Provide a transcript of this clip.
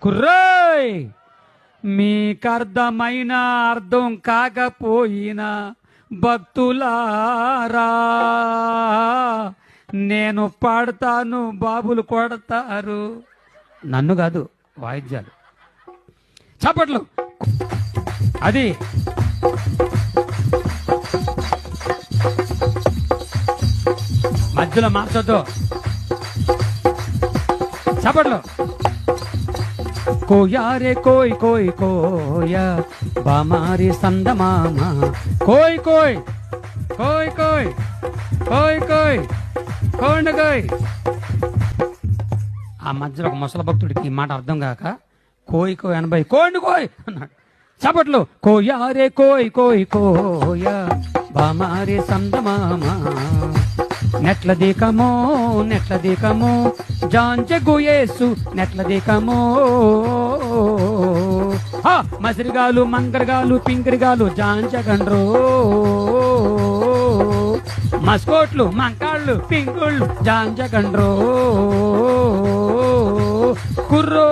కుర్రోయ్, మీకర్థమైన అర్థం కాకపోయినా భక్తులారా, నేను పాడతాను, బాబులు కొడతారు. నన్ను కాదు, వాయిద్యాలు. చప్పట్లు. అది మధ్యలో మార్చొద్దు. చప్పట్లు. కోయారే కోయ్ కోయ్ కోయ బామారి సందమామ, కోయ్ కోయ్ కోయ్ కోయ్ కోయ్ కోయ్ కోండ కోయ్. ఆ మధ్యలో ఒక ముసల భక్తుడికి ఈ మాట అర్థం కాక కోయ్ కోయ్ అనబై కోండి కోయ్ అన్నాడు. చప్పట్లు. కోయారే కోయ్ కోయ్ కోయ బామారి సందమామ, నెట్ల దీకమో నెట్ల దీకమో జాంచెగు యేసు నెట్ల దీకమో. మసిరిగాలు మంగరగాలు పింకరిగాలు జాంచగండ్రో, మస్కోట్లు మంకాళ్ళు పింకుళ్ళు జాంచగండ్రో. కుర్రో